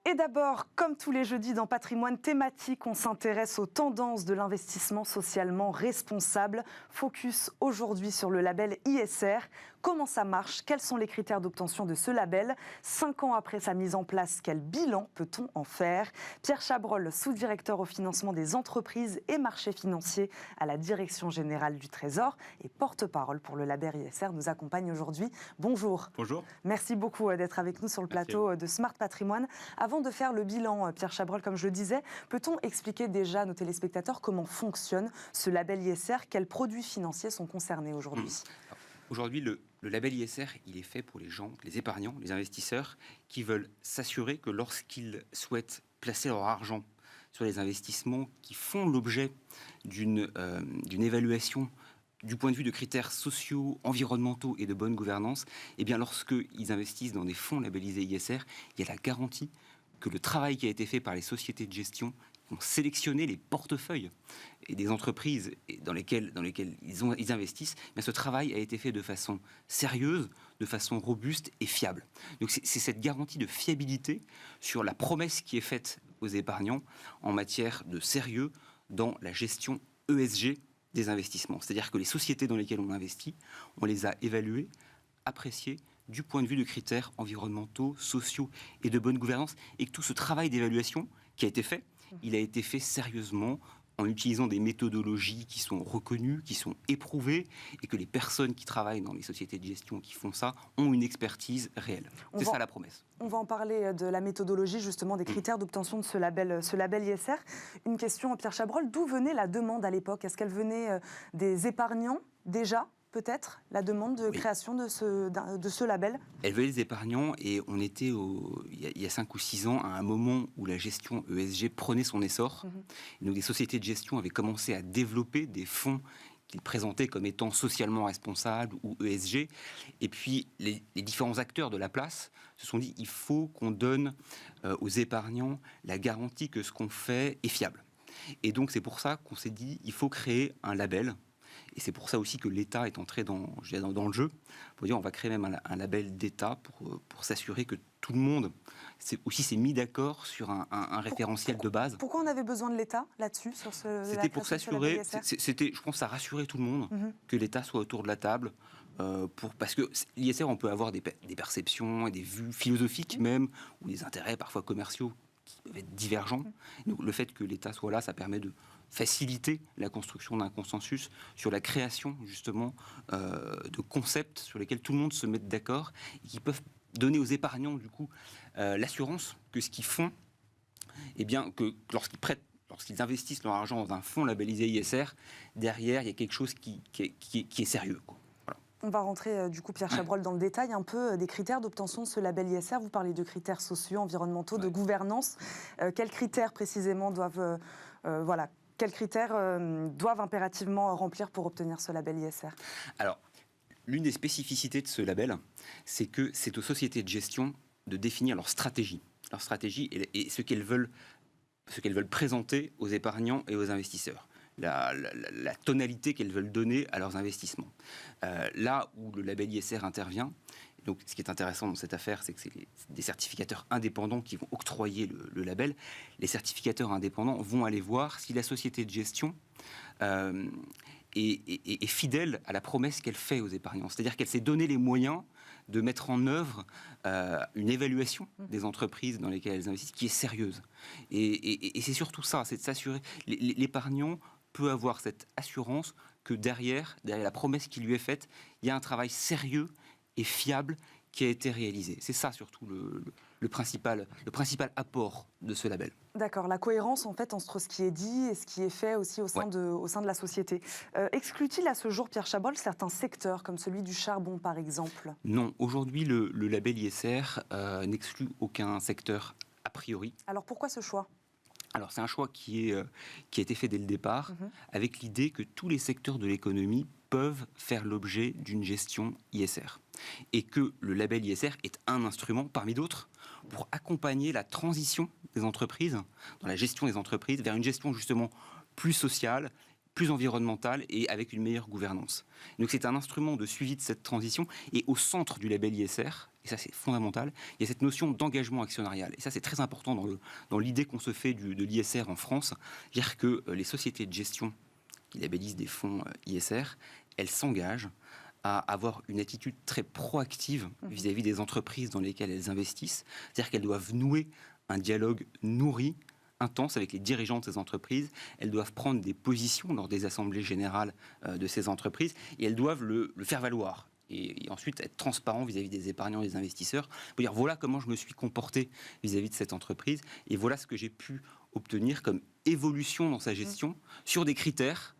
Et d'abord, comme tous les jeudis dans Patrimoine thématique, on s'intéresse aux tendances de l'investissement socialement responsable. Focus aujourd'hui sur le label ISR. Comment ça marche? Quels sont les critères d'obtention de ce label? 5 ans après sa mise en place, quel bilan peut-on en faire? Pierre Chabrol, sous-directeur au financement des entreprises et marchés financiers à la Direction générale du Trésor et porte-parole pour le label ISR, nous accompagne aujourd'hui. Bonjour. Bonjour. Merci beaucoup d'être avec nous sur le plateau de Smart Patrimoine. Avant de faire le bilan, Pierre Chabrol, comme je le disais, peut-on expliquer déjà à nos téléspectateurs comment fonctionne ce label ISR? Quels produits financiers sont concernés aujourd'hui? Aujourd'hui, le label ISR, il est fait pour les gens, les épargnants, les investisseurs qui veulent s'assurer que lorsqu'ils souhaitent placer leur argent sur les investissements qui font l'objet d'une évaluation du point de vue de critères sociaux, environnementaux et de bonne gouvernance, eh bien lorsqu'ils investissent dans des fonds labellisés ISR, il y a la garantie que le travail qui a été fait par les sociétés de gestion qui ont sélectionné les portefeuilles et des entreprises dans lesquelles ils investissent, mais ce travail a été fait de façon sérieuse, de façon robuste et fiable. Donc c'est cette garantie de fiabilité sur la promesse qui est faite aux épargnants en matière de sérieux dans la gestion ESG des investissements. C'est-à-dire que les sociétés dans lesquelles on investit, on les a évaluées, appréciées du point de vue de critères environnementaux, sociaux et de bonne gouvernance, et que tout ce travail d'évaluation qui a été fait, il a été fait sérieusement en utilisant des méthodologies qui sont reconnues, qui sont éprouvées, et que les personnes qui travaillent dans les sociétés de gestion qui font ça ont une expertise réelle. C'est ça la promesse. On va en parler de la méthodologie, justement, des critères d'obtention de ce label ISR. Une question, Pierre Chabrol, d'où venait la demande à l'époque? Est-ce qu'elle venait des épargnants, déjà, peut-être, la demande de création de ce label? Elle venait des épargnants, et on était, il y a 5 ou 6 ans, à un moment où la gestion ESG prenait son essor. Et donc, des sociétés de gestion avaient commencé à développer des fonds qu'ils présentaient comme étant socialement responsables ou ESG. Et puis, les différents acteurs de la place se sont dit, il faut qu'on donne aux épargnants la garantie que ce qu'on fait est fiable. Et donc, c'est pour ça qu'on s'est dit, il faut créer un label. Et c'est pour ça aussi que l'État est entré dans le jeu. Pour dire, on va créer même un label d'État pour s'assurer que tout le monde s'est mis d'accord sur un référentiel de base. Pourquoi on avait besoin de l'État là-dessus, sur C'était pour s'assurer, je pense, à rassurer tout le monde, que l'État soit autour de la table. Parce que l'ISR, on peut avoir des perceptions et des vues philosophiques même, ou des intérêts parfois commerciaux qui peuvent être divergents. Donc, le fait que l'État soit là, ça permet de faciliter la construction d'un consensus sur la création, justement, de concepts sur lesquels tout le monde se mette d'accord et qui peuvent donner aux épargnants, du coup, l'assurance que ce qu'ils font, eh bien, que lorsqu'ils investissent leur argent dans un fonds labellisé ISR, derrière, il y a quelque chose qui est sérieux, quoi. On va rentrer, du coup, Pierre Chabrol, dans le détail un peu des critères d'obtention de ce label ISR. Vous parlez de critères sociaux, environnementaux, de gouvernance. Quels critères, précisément, doivent impérativement remplir pour obtenir ce label ISR? Alors, l'une des spécificités de ce label, c'est que c'est aux sociétés de gestion de définir leur stratégie et ce qu'elles veulent présenter aux épargnants et aux investisseurs. La tonalité qu'elles veulent donner à leurs investissements. Là où le label ISR intervient, donc ce qui est intéressant dans cette affaire, c'est que c'est des certificateurs indépendants qui vont octroyer le label. Les certificateurs indépendants vont aller voir si la société de gestion est fidèle à la promesse qu'elle fait aux épargnants. C'est-à-dire qu'elle s'est donné les moyens de mettre en œuvre une évaluation des entreprises dans lesquelles elles investissent qui est sérieuse. Et c'est surtout ça, c'est de s'assurer. L'épargnant peut avoir cette assurance que derrière la promesse qui lui est faite, il y a un travail sérieux et fiable qui a été réalisé. C'est ça surtout le principal apport de ce label. D'accord, la cohérence en fait entre ce qui est dit et ce qui est fait aussi au sein de la société. Exclut-il à ce jour, Pierre Chabrol, certains secteurs comme celui du charbon par exemple? Non, aujourd'hui le label ISR n'exclut aucun secteur a priori. Alors pourquoi ce choix? Alors c'est un choix qui a été fait dès le départ, avec l'idée que tous les secteurs de l'économie peuvent faire l'objet d'une gestion ISR. Et que le label ISR est un instrument, parmi d'autres, pour accompagner la transition des entreprises, dans la gestion des entreprises, vers une gestion justement plus sociale, plus environnementale et avec une meilleure gouvernance. Donc c'est un instrument de suivi de cette transition, et au centre du label ISR, et ça c'est fondamental, il y a cette notion d'engagement actionnarial. Et ça c'est très important dans l'idée qu'on se fait de l'ISR en France, c'est-à-dire que les sociétés de gestion qui labellisent des fonds ISR, elles s'engagent à avoir une attitude très proactive vis-à-vis des entreprises dans lesquelles elles investissent. C'est-à-dire qu'elles doivent nouer un dialogue nourri, intense avec les dirigeants de ces entreprises. Elles doivent prendre des positions lors des assemblées générales de ces entreprises, et elles doivent le faire valoir. Et ensuite être transparent vis-à-vis des épargnants et des investisseurs, pour dire voilà comment je me suis comporté vis-à-vis de cette entreprise, et voilà ce que j'ai pu obtenir comme évolution dans sa gestion sur des critères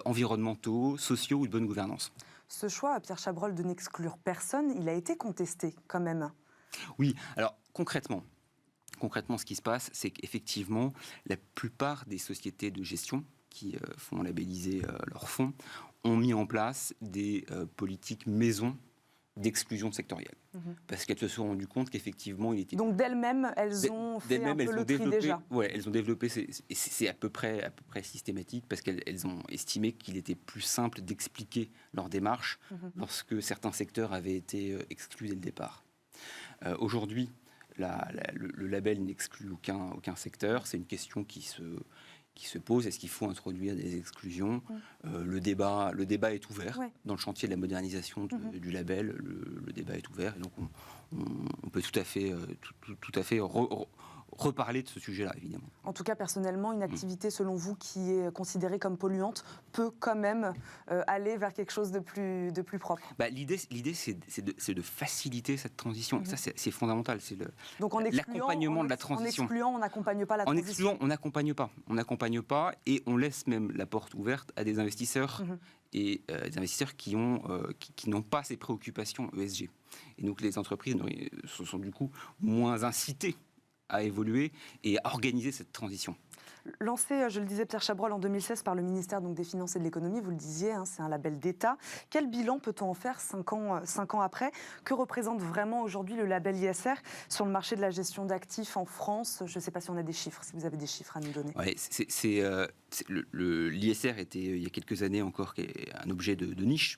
environnementaux, sociaux ou de bonne gouvernance. Ce choix, Pierre Chabrol, de n'exclure personne, il a été contesté quand même. Oui, alors concrètement, ce qui se passe, c'est qu'effectivement, la plupart des sociétés de gestion qui font labelliser leurs fonds ont mis en place des politiques maison d'exclusion sectorielle. Parce qu'elles se sont rendues compte qu'effectivement, il était... Donc d'elles-mêmes, elles ont fait un peu le tri déjà. Oui, elles ont développé, c'est à peu près systématique, parce qu'elles ont estimé qu'il était plus simple d'expliquer leur démarche lorsque certains secteurs avaient été exclus dès le départ. Aujourd'hui, le label n'exclut aucun secteur. C'est une question qui se pose. Est-ce qu'il faut introduire des exclusions ? Le débat est ouvert. Dans le chantier de la modernisation du label, le débat est ouvert. Et donc on peut tout à fait reparler de ce sujet-là, évidemment. En tout cas, personnellement, une activité, selon vous, qui est considérée comme polluante, peut quand même aller vers quelque chose de plus propre. L'idée, c'est de faciliter cette transition. Ça, c'est fondamental. C'est donc l'accompagnement de la transition. En excluant, on n'accompagne pas la transition. En excluant, on n'accompagne pas, et on laisse même la porte ouverte à des investisseurs et des investisseurs qui n'ont pas ces préoccupations ESG. Et donc les entreprises sont du coup moins incitées à évoluer et à organiser cette transition. Lancé, je le disais, Pierre Chabrol, en 2016 par le ministère des Finances et de l'Économie, vous le disiez, c'est un label d'État. Quel bilan peut-on en faire 5 ans après ? Que représente vraiment aujourd'hui le label ISR sur le marché de la gestion d'actifs en France ? Je ne sais pas si on a des chiffres, si vous avez des chiffres à nous donner. Ouais, l'ISR était, il y a quelques années encore, un objet de niche.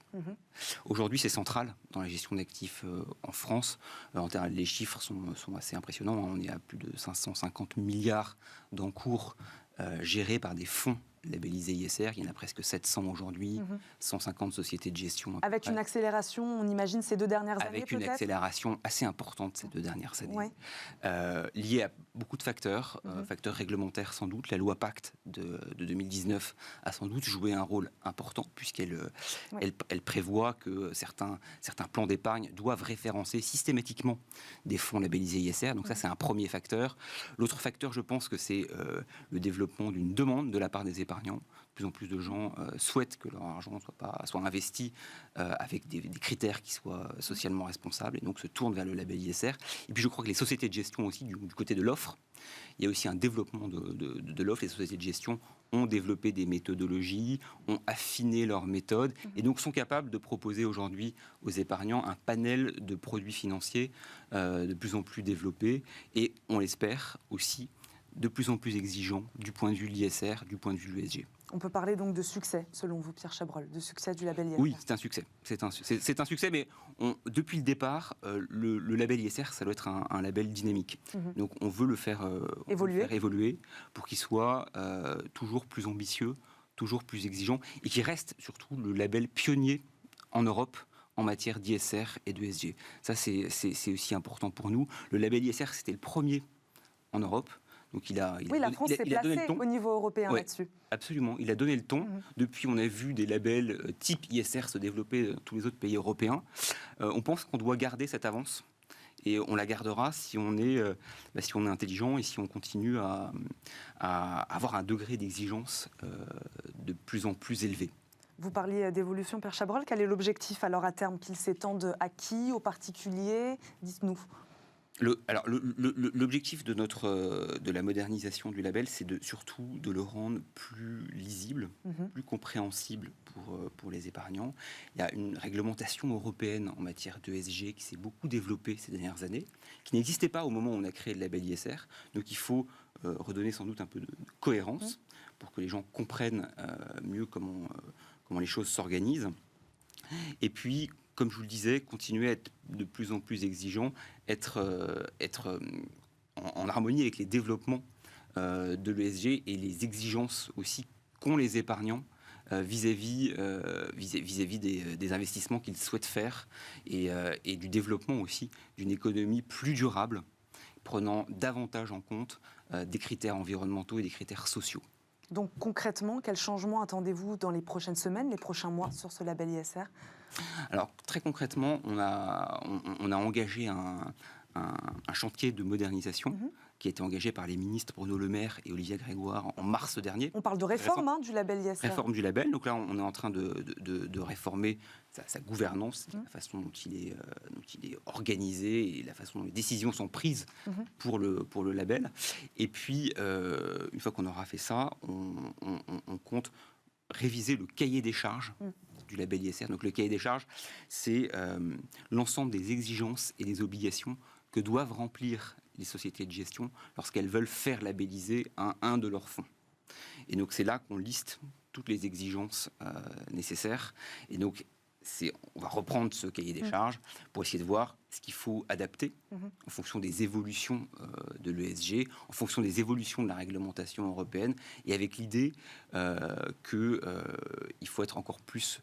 Aujourd'hui, c'est central dans la gestion d'actifs en France. Les chiffres sont assez impressionnants. On est à plus de 550 milliards d'encours gérés par des fonds labellisés ISR. Il y en a presque 700 aujourd'hui, 150 sociétés de gestion. Avec une accélération, on imagine, ces 2 dernières années, avec une accélération assez importante ces 2 dernières années, liée à beaucoup de facteurs, facteurs réglementaires sans doute. La loi Pacte de 2019 a sans doute joué un rôle important, puisqu'elle prévoit que certains plans d'épargne doivent référencer systématiquement des fonds labellisés ISR. Donc ça, c'est un premier facteur. L'autre facteur, je pense que c'est le développement d'une demande de la part des épargnants. De plus en plus de gens souhaitent que leur argent soit investi avec des critères qui soient socialement responsables, et donc se tournent vers le label ISR. Et puis je crois que les sociétés de gestion aussi, du côté de l'offre, il y a aussi un développement de l'offre. Les sociétés de gestion ont développé des méthodologies, ont affiné leurs méthodes, et donc sont capables de proposer aujourd'hui aux épargnants un panel de produits financiers de plus en plus développé, et on l'espère aussi de plus en plus exigeant du point de vue de l'ISR, du point de vue de l'ESG. On peut parler donc de succès, selon vous, Pierre Chabrol, de succès du label ISR. Oui, c'est un succès. C'est un succès, mais depuis le départ, le label ISR, ça doit être un label dynamique. Donc on veut le faire évoluer pour qu'il soit toujours plus ambitieux, toujours plus exigeant, et qu'il reste surtout le label pionnier en Europe en matière d'ISR et d'ESG. Ça, c'est aussi important pour nous. Le label ISR, c'était le premier en Europe. Donc la France s'est placée au niveau européen là-dessus. Absolument, il a donné le ton. Depuis, on a vu des labels type ISR se développer dans tous les autres pays européens. On pense qu'on doit garder cette avance, et on la gardera si on est intelligent, et si on continue à avoir un degré d'exigence de plus en plus élevé. Vous parliez d'évolution, Pierre Chabrol. Quel est l'objectif alors à terme ? Qu'il s'étende à qui ? Aux particuliers ? Dites-nous. L'objectif de la modernisation du label, c'est surtout de le rendre plus lisible, plus compréhensible pour les épargnants. Il y a une réglementation européenne en matière d'ESG qui s'est beaucoup développée ces dernières années, qui n'existait pas au moment où on a créé le label ISR. Donc il faut redonner sans doute un peu de cohérence pour que les gens comprennent mieux comment les choses s'organisent. Et puis, comme je vous le disais, continuer à être de plus en plus exigeant, être en harmonie avec les développements de l'ESG et les exigences aussi qu'ont les épargnants vis-à-vis des investissements qu'ils souhaitent faire et du développement aussi d'une économie plus durable, prenant davantage en compte des critères environnementaux et des critères sociaux. Donc concrètement, quels changements attendez-vous dans les prochaines semaines, les prochains mois sur ce label ISR ? Alors très concrètement, on a engagé un chantier de modernisation qui a été engagé par les ministres Bruno Le Maire et Olivia Grégoire en mars dernier. On parle de réforme du label ISR. Réforme du label. Donc là, on est en train de réformer sa gouvernance, la façon dont il est organisé et la façon dont les décisions sont prises pour le label. Et puis, une fois qu'on aura fait ça, on compte réviser le cahier des charges du label ISR. Donc le cahier des charges, c'est l'ensemble des exigences et des obligations que doivent remplir les sociétés de gestion lorsqu'elles veulent faire labelliser un de leurs fonds. Et donc c'est là qu'on liste toutes les exigences nécessaires. Et donc on va reprendre ce cahier des charges pour essayer de voir ce qu'il faut adapter en fonction des évolutions de l'ESG, en fonction des évolutions de la réglementation européenne, et avec l'idée qu'il faut être encore plus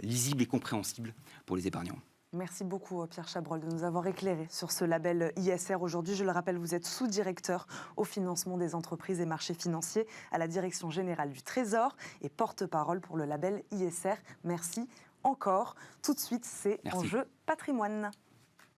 lisible et compréhensible pour les épargnants. Merci beaucoup Pierre Chabrol de nous avoir éclairé sur ce label ISR aujourd'hui. Je le rappelle, vous êtes sous-directeur au financement des entreprises et marchés financiers à la Direction générale du Trésor et porte-parole pour le label ISR. Merci encore. Tout de suite, c'est Enjeu Patrimoine.